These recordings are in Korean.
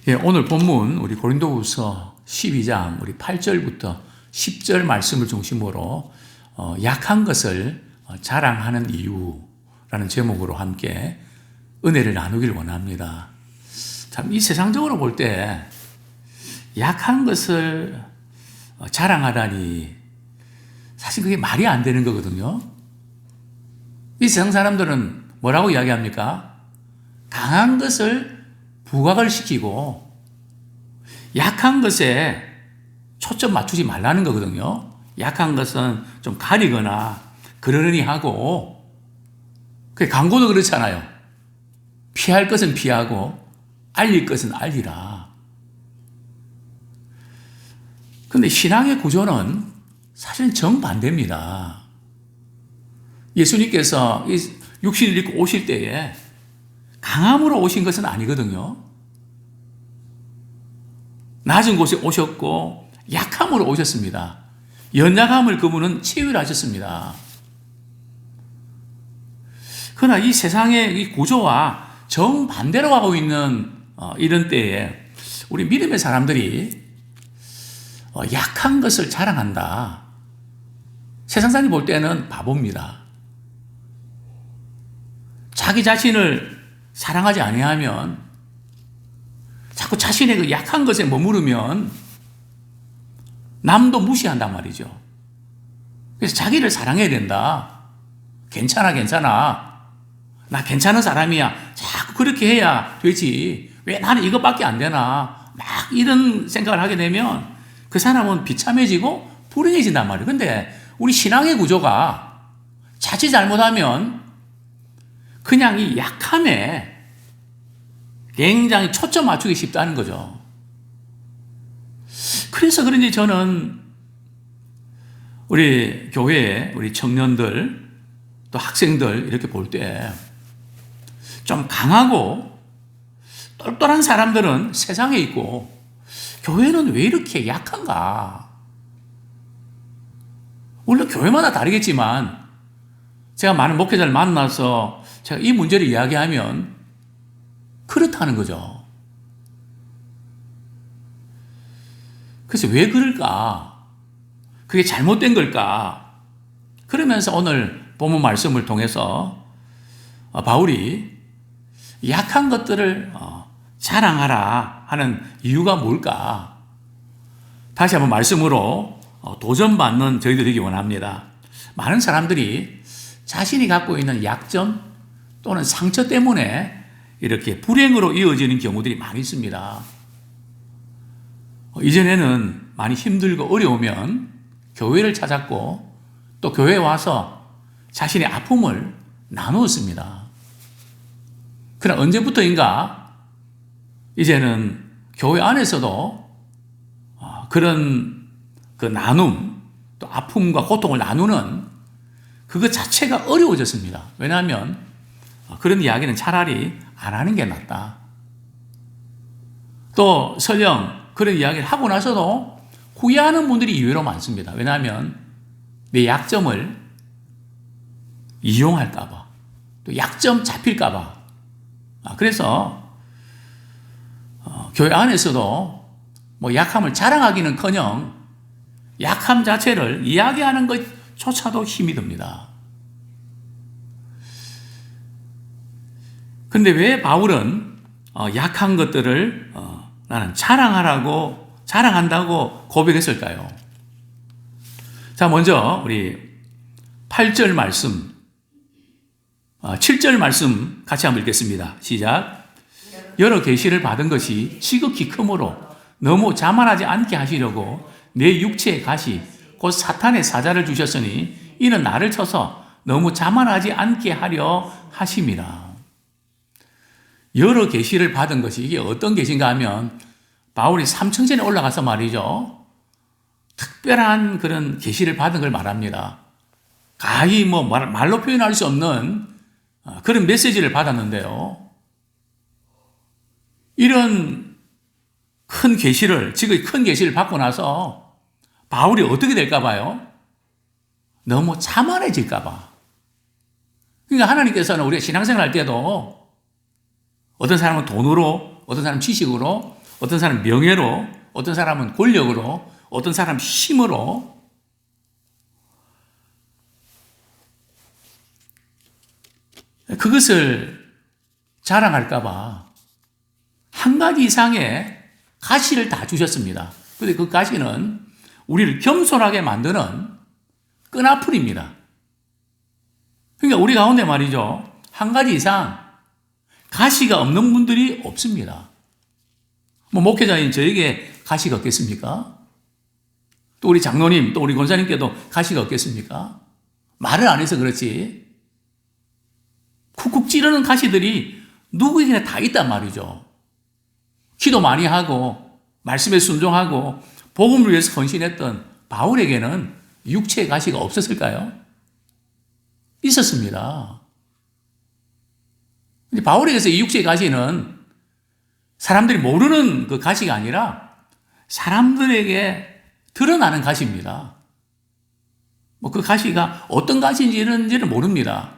오늘 본문 우리 고린도후서 12장 우리 8절부터 10절 말씀을 중심으로 약한 것을 자랑하는 이유라는 제목으로 함께 은혜를 나누길 원합니다. 참 이 세상적으로 볼 때 약한 것을 자랑하다니 사실 그게 말이 안 되는 거거든요. 이 세상 사람들은 뭐라고 이야기합니까? 강한 것을 부각을 시키고 약한 것에 초점 맞추지 말라는 거거든요. 약한 것은 좀 가리거나 그러려니 하고, 그 광고도 그렇잖아요. 피할 것은 피하고 알릴 것은 알리라. 근데 신앙의 구조는 사실 정반대입니다. 예수님께서 육신을 입고 오실 때에 강함으로 오신 것은 아니거든요. 낮은 곳에 오셨고 약함으로 오셨습니다. 연약함을 그분은 치유하셨습니다. 그러나 이 세상의 이 구조와 정반대로 가고 있는 이런 때에 우리 믿음의 사람들이 약한 것을 자랑한다. 세상 사람이 볼 때는 바보입니다. 자기 자신을 사랑하지 아니하면, 자꾸 자신의 그 약한 것에 머무르면 남도 무시한단 말이죠. 그래서 자기를 사랑해야 된다. 괜찮아. 나 괜찮은 사람이야. 자꾸 그렇게 해야 되지. 왜 나는 이것밖에 안 되나. 막 이런 생각을 하게 되면 그 사람은 비참해지고 불행해진단 말이에요. 근데 우리 신앙의 구조가 자칫 잘못하면 그냥 이 약함에 굉장히 초점 맞추기 쉽다는 거죠. 그래서 그런지 저는 우리 교회에 우리 청년들 또 학생들 이렇게 볼 때 좀 강하고 똘똘한 사람들은 세상에 있고 교회는 왜 이렇게 약한가? 물론 교회마다 다르겠지만 제가 많은 목회자를 만나서 제가 이 문제를 이야기하면 그렇다는 거죠. 그래서 왜 그럴까? 그게 잘못된 걸까? 그러면서 오늘 본문 말씀을 통해서 바울이 약한 것들을 자랑하라 하는 이유가 뭘까? 다시 한번 말씀으로 도전받는 저희들이 되기 원합니다. 많은 사람들이 자신이 갖고 있는 약점 또는 상처 때문에 이렇게 불행으로 이어지는 경우들이 많이 있습니다. 이전에는 많이 힘들고 어려우면 교회를 찾았고 또 교회에 와서 자신의 아픔을 나누었습니다. 그러나 언제부터인가 이제는 교회 안에서도 그런 그 나눔 또 아픔과 고통을 나누는 그것 자체가 어려워졌습니다. 왜냐하면 그런 이야기는 차라리 안 하는 게 낫다. 또 설령 그런 이야기를 하고 나서도 후회하는 분들이 의외로 많습니다. 왜냐하면 내 약점을 이용할까봐, 또 약점 잡힐까봐. 그래서 교회 안에서도 뭐 약함을 자랑하기는커녕 약함 자체를 이야기하는 것조차도 힘이 듭니다. 근데 왜 바울은 약한 것들을 나는 자랑한다고 고백했을까요? 자, 먼저 우리 8절 말씀, 7절 말씀 같이 한번 읽겠습니다. 시작. 여러 계시를 받은 것이 지극히 크므로 너무 자만하지 않게 하시려고 내 육체의 가시 곧 사탄의 사자를 주셨으니 이는 나를 쳐서 너무 자만하지 않게 하려 하심이라. 여러 계시를 받은 것이 이게 어떤 계시인가 하면 바울이 삼층전에 올라가서 말이죠. 특별한 그런 계시를 받은 걸 말합니다. 가히 뭐 말로 표현할 수 없는 그런 메시지를 받았는데요. 이런 큰 계시를, 지금 큰 계시를 받고 나서 바울이 어떻게 될까 봐요? 너무 자만해질까 봐. 그러니까 하나님께서는 우리가 신앙생활 할 때도 어떤 사람은 돈으로, 어떤 사람은 지식으로, 어떤 사람은 명예로, 어떤 사람은 권력으로, 어떤 사람은 힘으로. 그것을 자랑할까봐 한 가지 이상의 가시를 다 주셨습니다. 그런데 그 가시는 우리를 겸손하게 만드는 끈아풀입니다. 그러니까 우리 가운데 말이죠, 한 가지 이상 가시가 없는 분들이 없습니다. 뭐 목회자인 저에게 가시가 없겠습니까? 또 우리 장로님, 또 우리 권사님께도 가시가 없겠습니까? 말을 안 해서 그렇지 쿡쿡 찌르는 가시들이 누구에게나 다 있단 말이죠. 기도 많이 하고 말씀에 순종하고 복음을 위해서 헌신했던 바울에게는 육체의 가시가 없었을까요? 있었습니다. 근데 바울에게서 이 육체의 가시는 사람들이 모르는 그 가시가 아니라 사람들에게 드러나는 가시입니다. 뭐 그 가시가 어떤 가시인지는 모릅니다.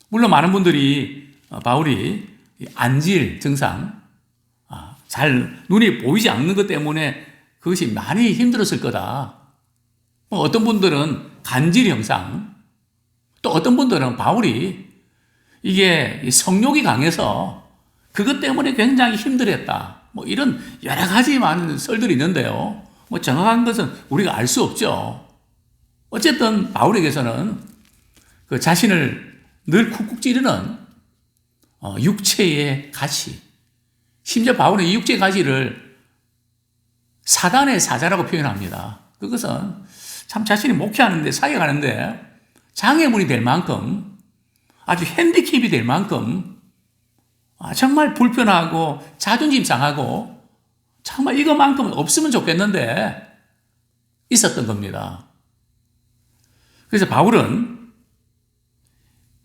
물론 많은 분들이 바울이 안질 증상, 잘 눈이 보이지 않는 것 때문에 그것이 많이 힘들었을 거다. 어떤 분들은 간질 형상, 또 어떤 분들은 바울이 이게 성욕이 강해서 그것 때문에 굉장히 힘들었다. 뭐 이런 여러 가지 많은 썰들이 있는데요. 뭐 정확한 것은 우리가 알 수 없죠. 어쨌든 바울에게서는 그 자신을 늘 쿡쿡 찌르는 육체의 가시, 심지어 바울은 이 육체의 가시를 사단의 사자라고 표현합니다. 그것은 참 자신이 목회하는데 사역하는데 장애물이 될 만큼, 아주 핸디캡이 될 만큼 정말 불편하고 자존심 상하고 정말 이것만큼은 없으면 좋겠는데 있었던 겁니다. 그래서 바울은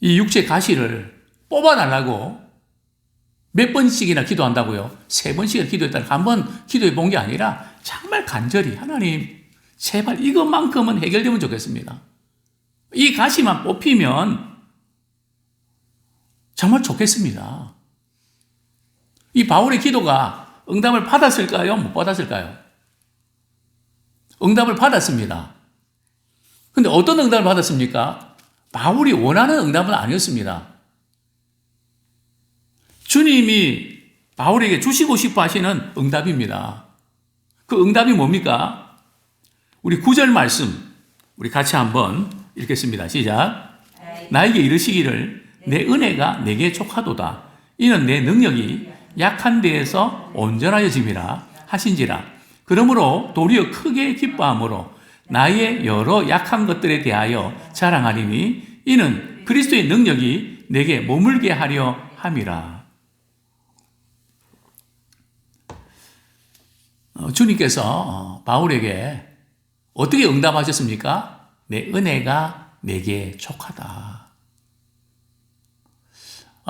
이 육체 가시를 뽑아달라고 몇 번씩이나 기도한다고요? 3번씩이나 기도했다가 한 번 기도해 본 게 아니라 정말 간절히 하나님 제발 이것만큼은 해결되면 좋겠습니다. 이 가시만 뽑히면 정말 좋겠습니다. 이 바울의 기도가 응답을 받았을까요? 못 받았을까요? 응답을 받았습니다. 근데 어떤 응답을 받았습니까? 바울이 원하는 응답은 아니었습니다. 주님이 바울에게 주시고 싶어 하시는 응답입니다. 그 응답이 뭡니까? 우리 9절 말씀 우리 같이 한번 읽겠습니다. 시작. 나에게 이르시기를 내 은혜가 내게 족하도다. 이는 내 능력이 약한 데에서 온전하여짐이라 하신지라. 그러므로 도리어 크게 기뻐함으로 나의 여러 약한 것들에 대하여 자랑하리니 이는 그리스도의 능력이 내게 머물게 하려 함이라. 주님께서 바울에게 어떻게 응답하셨습니까? 내 은혜가 내게 족하다.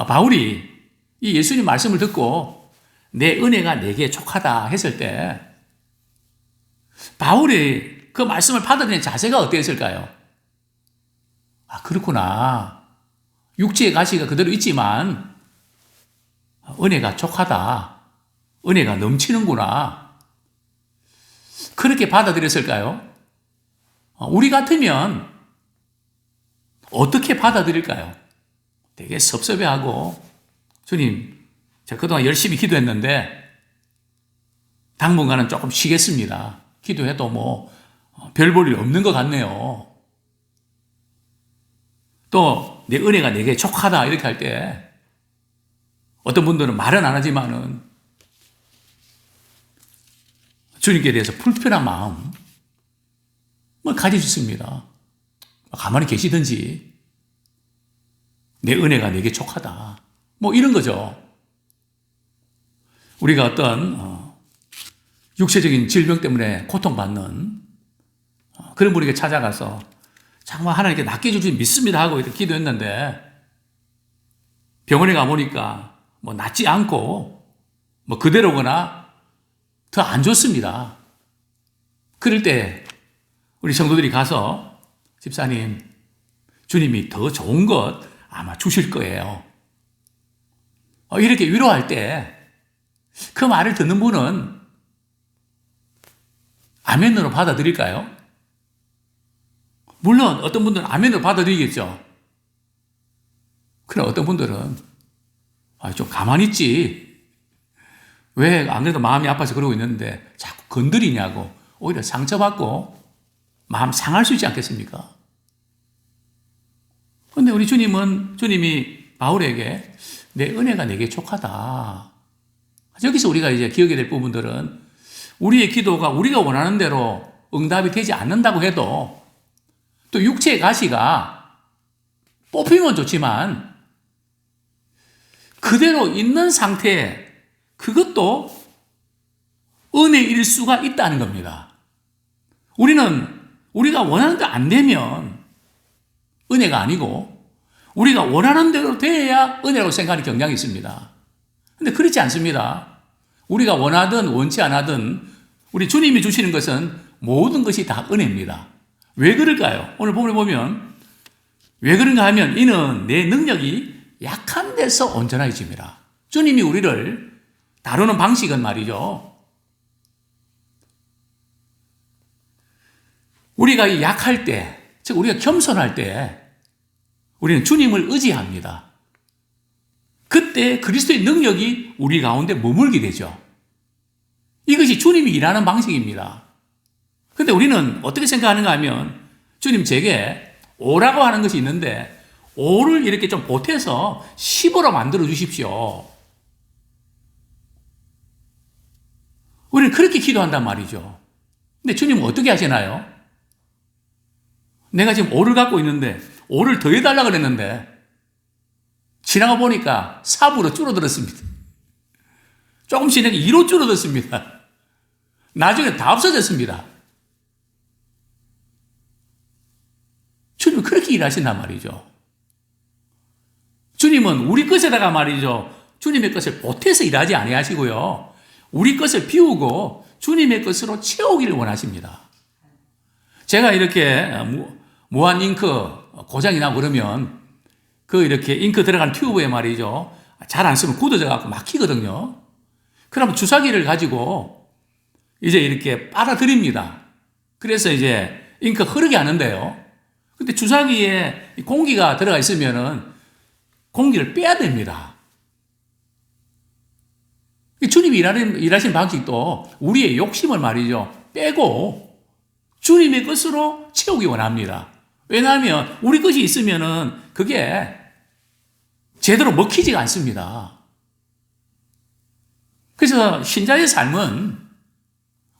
바울이 이 예수님 말씀을 듣고 내 은혜가 내게 족하다 했을 때 바울이 그 말씀을 받아들이는 자세가 어땠을까요? 그렇구나. 육체의 가시가 그대로 있지만 은혜가 족하다. 은혜가 넘치는구나. 그렇게 받아들였을까요? 우리 같으면 어떻게 받아들일까요? 되게 섭섭해하고 주님, 제가 그동안 열심히 기도했는데 당분간은 조금 쉬겠습니다. 기도해도 뭐 별 볼 일 없는 것 같네요. 또 내 은혜가 내게 족하다 이렇게 할 때 어떤 분들은 말은 안 하지만은 주님께 대해서 불편한 마음을 가질 수 있습니다. 가만히 계시든지 내 은혜가 내게 족하다. 뭐 이런 거죠. 우리가 어떤 육체적인 질병 때문에 고통받는 그런 분에게 찾아가서 정말 하나님께 낫게 해줄 줄 믿습니다 하고 이렇게 기도했는데 병원에 가보니까 뭐 낫지 않고 뭐 그대로거나 더 안 좋습니다. 그럴 때 우리 성도들이 가서 집사님, 주님이 더 좋은 것 아마 주실 거예요. 이렇게 위로할 때 그 말을 듣는 분은 아멘으로 받아들일까요? 물론 어떤 분들은 아멘으로 받아들이겠죠. 그러나 어떤 분들은 좀 가만히 있지. 왜 안 그래도 마음이 아파서 그러고 있는데 자꾸 건드리냐고 오히려 상처받고 마음 상할 수 있지 않겠습니까? 그런데 우리 주님이 바울에게 내 은혜가 내게 족하다. 여기서 우리가 이제 기억해야 될 부분들은 우리의 기도가 우리가 원하는 대로 응답이 되지 않는다고 해도 또 육체의 가시가 뽑히면 좋지만 그대로 있는 상태에 그것도 은혜일 수가 있다는 겁니다. 우리가 원하는 대로 안 되면 은혜가 아니고 우리가 원하는 대로 돼야 은혜라고 생각하는 경향이 있습니다. 근데 그렇지 않습니다. 우리가 원하든 원치 않아든 우리 주님이 주시는 것은 모든 것이 다 은혜입니다. 왜 그럴까요? 오늘 본문에 보면 왜 그런가 하면 이는 내 능력이 약한 데서 온전해집니다. 주님이 우리를 다루는 방식은 말이죠. 우리가 약할 때, 즉 우리가 겸손할 때 우리는 주님을 의지합니다. 그때 그리스도의 능력이 우리 가운데 머물게 되죠. 이것이 주님이 일하는 방식입니다. 근데 우리는 어떻게 생각하는가 하면 주님 제게 오라고 하는 것이 있는데 오를 이렇게 좀 보태서 10으로 만들어 주십시오. 우리는 그렇게 기도한단 말이죠. 근데 주님은 어떻게 하시나요? 내가 지금 오를 갖고 있는데 오를 더 해달라고 그랬는데 지나가 보니까 4부로 줄어들었습니다. 조금 지나가 2로 줄어들었습니다. 나중에 다 없어졌습니다. 주님은 그렇게 일하신단 말이죠. 주님은 우리 것에다가 말이죠. 주님의 것을 보태서 일하지 아니하시고요. 우리 것을 비우고 주님의 것으로 채우기를 원하십니다. 제가 이렇게 무한 잉크 고장이 나고 그러면 이렇게 잉크 들어간 튜브에 말이죠. 잘 안 쓰면 굳어져 갖고 막히거든요. 그러면 주사기를 가지고 이제 이렇게 빨아들입니다. 그래서 이제 잉크 흐르게 하는데요. 근데 주사기에 공기가 들어가 있으면은 공기를 빼야 됩니다. 주님이 일하신 방식도 우리의 욕심을 말이죠. 빼고 주님의 것으로 채우기 원합니다. 왜냐하면 우리 것이 있으면은 그게 제대로 먹히지가 않습니다. 그래서 신자의 삶은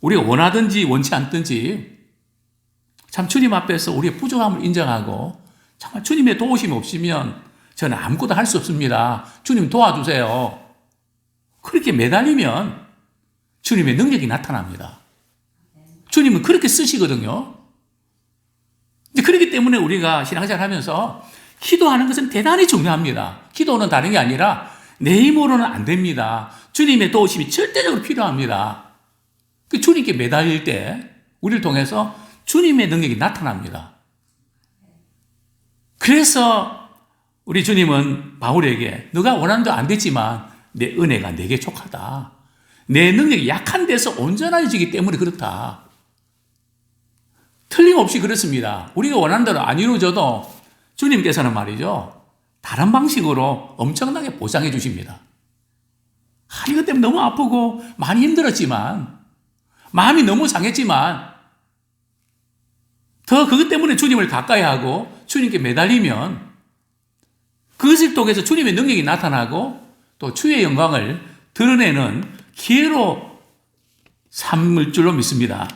우리가 원하든지 원치 않든지 참 주님 앞에서 우리의 부족함을 인정하고 정말 주님의 도우심이 없으면 저는 아무것도 할 수 없습니다. 주님 도와주세요. 그렇게 매달리면 주님의 능력이 나타납니다. 주님은 그렇게 쓰시거든요. 그렇기 때문에 우리가 신앙생활 하면서 기도하는 것은 대단히 중요합니다. 기도는 다른 게 아니라 내 힘으로는 안 됩니다. 주님의 도우심이 절대적으로 필요합니다. 주님께 매달릴 때 우리를 통해서 주님의 능력이 나타납니다. 그래서 우리 주님은 바울에게 너가 원하는 대로 안 됐지만 내 은혜가 내게 족하다. 내 능력이 약한 데서 온전해지기 때문에 그렇다. 틀림없이 그렇습니다. 우리가 원하는 대로 안 이루어져도 주님께서는 말이죠. 다른 방식으로 엄청나게 보상해 주십니다. 이것 때문에 너무 아프고 많이 힘들었지만 마음이 너무 상했지만 더 그것 때문에 주님을 가까이 하고 주님께 매달리면 그것을 통해서 주님의 능력이 나타나고 또 주의 영광을 드러내는 기회로 삼을 줄로 믿습니다.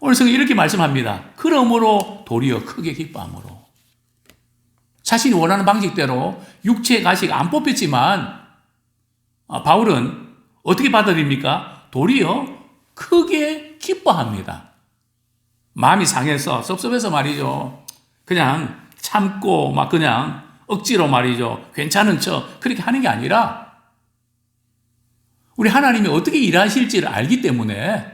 오늘 성경이 이렇게 말씀합니다. 그러므로 도리어 크게 기뻐함으로. 자신이 원하는 방식대로 육체의 가시가 안 뽑혔지만 바울은 어떻게 받아들입니까? 도리어 크게 기뻐합니다. 마음이 상해서 섭섭해서 말이죠. 그냥 참고 막 그냥 억지로 말이죠. 괜찮은 척 그렇게 하는 게 아니라 우리 하나님이 어떻게 일하실지를 알기 때문에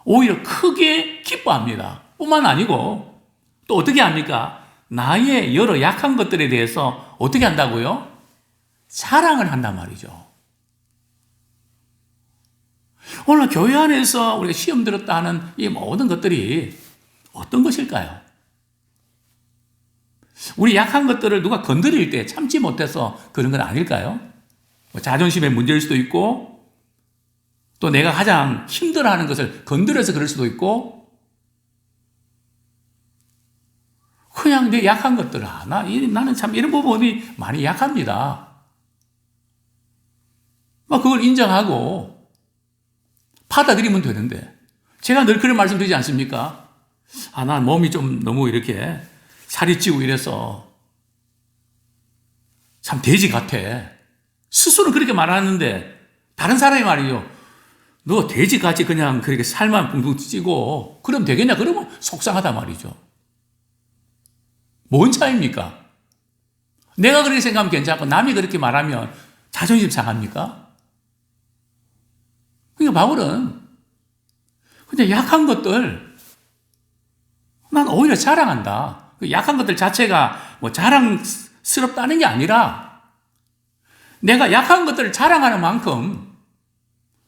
오히려 크게 기뻐합니다. 뿐만 아니고 또 어떻게 합니까? 나의 여러 약한 것들에 대해서 어떻게 한다고요? 사랑을 한단 말이죠. 오늘 교회 안에서 우리가 시험 들었다 하는 이 모든 것들이 어떤 것일까요? 우리 약한 것들을 누가 건드릴 때 참지 못해서 그런 건 아닐까요? 뭐 자존심의 문제일 수도 있고, 또 내가 가장 힘들어하는 것을 건드려서 그럴 수도 있고, 그냥 내 약한 것들, 나는 참 이런 부분이 많이 약합니다. 그걸 인정하고 받아들이면 되는데, 제가 늘 그런 말씀 드리지 않습니까? 난 몸이 좀 너무 이렇게 살이 찌고 이래서 참 돼지 같아. 스스로는 그렇게 말하는데, 다른 사람이 말이요, 너 돼지같이 그냥 그렇게 살만 붕붕 찌고 그럼 되겠냐? 그러면 속상하단 말이죠. 뭔 차이입니까? 내가 그렇게 생각하면 괜찮고 남이 그렇게 말하면 자존심 상합니까? 그러니까 바울은 그냥 약한 것들 난 오히려 자랑한다. 그 약한 것들 자체가 뭐 자랑스럽다는 게 아니라 내가 약한 것들을 자랑하는 만큼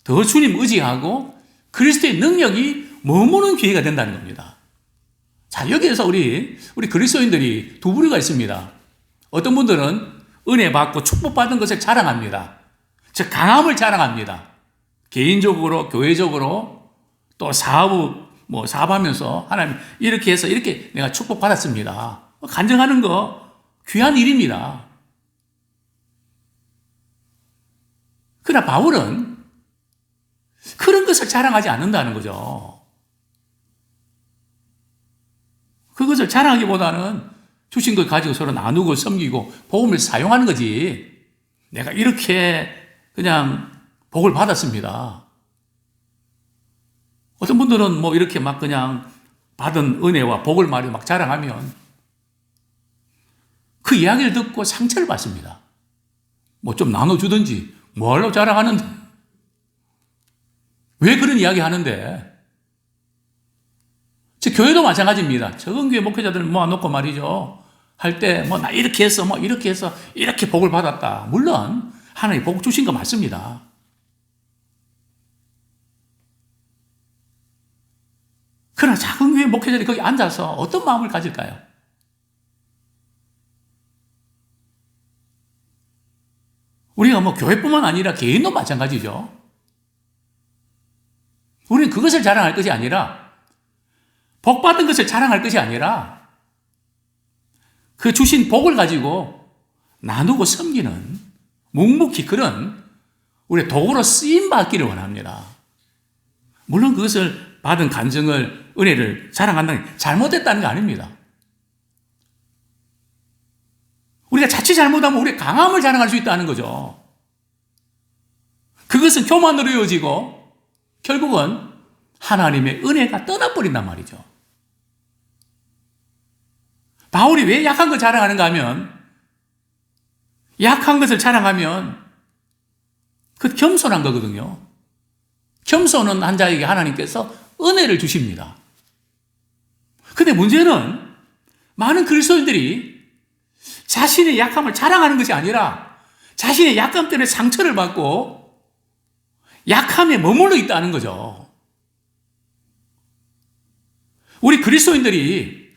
더 주님 의지하고 그리스도의 능력이 머무는 기회가 된다는 겁니다. 자, 여기에서 우리 그리스도인들이 두 부류가 있습니다. 어떤 분들은 은혜 받고 축복받은 것을 자랑합니다. 즉, 강함을 자랑합니다. 개인적으로, 교회적으로, 또 사업하면서 하나님 이렇게 해서 이렇게 내가 축복받았습니다. 간증하는 거 귀한 일입니다. 그러나 바울은 그런 것을 자랑하지 않는다는 거죠. 그것을 자랑하기보다는 주신 것 가지고 서로 나누고 섬기고 복음을 사용하는 거지. 내가 이렇게 그냥 복을 받았습니다. 어떤 분들은 뭐 이렇게 막 그냥 받은 은혜와 복을 막 자랑하면 그 이야기를 듣고 상처를 받습니다. 뭐 좀 나눠주든지 뭐 하려고 자랑하는데 왜 그런 이야기 하는데? 즉, 교회도 마찬가지입니다. 적은 교회 목회자들 모아놓고 말이죠. 할 때, 나 이렇게 해서, 이렇게 해서, 이렇게 복을 받았다. 물론, 하나님 복 주신 거 맞습니다. 그러나 작은 교회 목회자들이 거기 앉아서 어떤 마음을 가질까요? 우리가 교회뿐만 아니라 개인도 마찬가지죠. 우리는 그것을 자랑할 것이 아니라, 복 받은 것을 자랑할 것이 아니라 그 주신 복을 가지고 나누고 섬기는 묵묵히 그런 우리의 도구로 쓰임 받기를 원합니다. 물론 그것을 받은 간증을, 은혜를 자랑한다는 게 잘못됐다는 게 아닙니다. 우리가 자칫 잘못하면 우리의 강함을 자랑할 수 있다는 거죠. 그것은 교만으로 이어지고 결국은 하나님의 은혜가 떠나버린단 말이죠. 바울이 왜 약한 걸 자랑하는가 하면, 약한 것을 자랑하면 그 겸손한 거거든요. 겸손은 한 자에게 하나님께서 은혜를 주십니다. 근데 문제는 많은 그리스도인들이 자신의 약함을 자랑하는 것이 아니라 자신의 약함 때문에 상처를 받고 약함에 머물러 있다는 거죠. 우리 그리스도인들이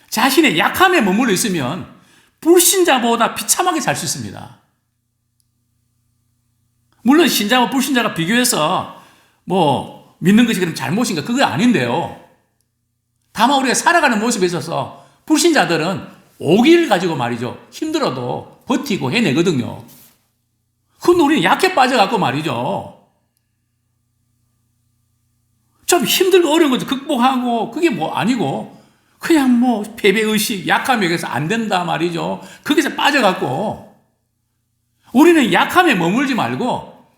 자신의 약함에 머물러 있으면 불신자보다 비참하게 살 수 있습니다. 물론 신자와 불신자가 비교해서 믿는 것이 그럼 잘못인가? 그게 아닌데요. 다만 우리가 살아가는 모습에 있어서 불신자들은 오기를 가지고 말이죠. 힘들어도 버티고 해내거든요. 그건 우리는 약해 빠져갖고 말이죠. 좀 힘들고 어려운 것도 극복하고 그게 아니고 그냥 패배의식, 약함에 의해서 안 된다 말이죠. 거기서 빠져갖고 우리는 약함에 머물지 말고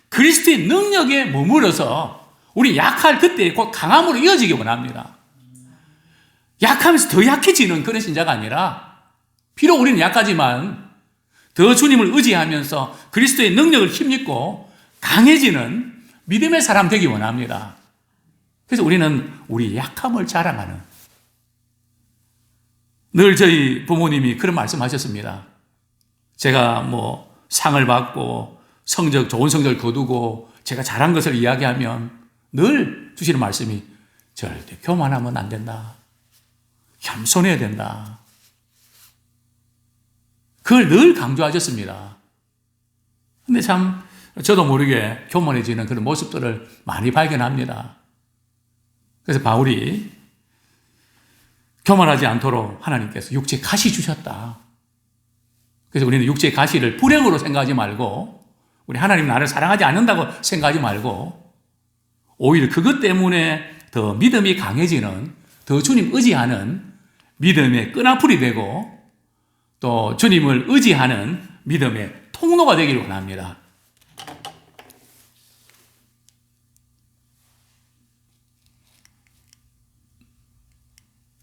그리스도의 능력에 머물러서 우리 약할 그때 곧 강함으로 이어지기 원합니다. 약하면서 더 약해지는 그런 신자가 아니라 비록 우리는 약하지만 더 주님을 의지하면서 그리스도의 능력을 힘입고 강해지는 믿음의 사람 되기 원합니다. 그래서 우리는 우리 약함을 자랑하는, 늘 저희 부모님이 그런 말씀하셨습니다. 제가 상을 받고 좋은 성적을 거두고 제가 잘한 것을 이야기하면 늘 주시는 말씀이 절대 교만하면 안 된다. 겸손해야 된다. 그걸 늘 강조하셨습니다. 근데 참 저도 모르게 교만해지는 그런 모습들을 많이 발견합니다. 그래서 바울이 교만하지 않도록 하나님께서 육체의 가시 주셨다. 그래서 우리는 육체의 가시를 불행으로 생각하지 말고 우리 하나님 나를 사랑하지 않는다고 생각하지 말고 오히려 그것 때문에 더 믿음이 강해지는 더 주님 의지하는 믿음의 끈앞풀이 되고 또 주님을 의지하는 믿음의 통로가 되기를 원합니다.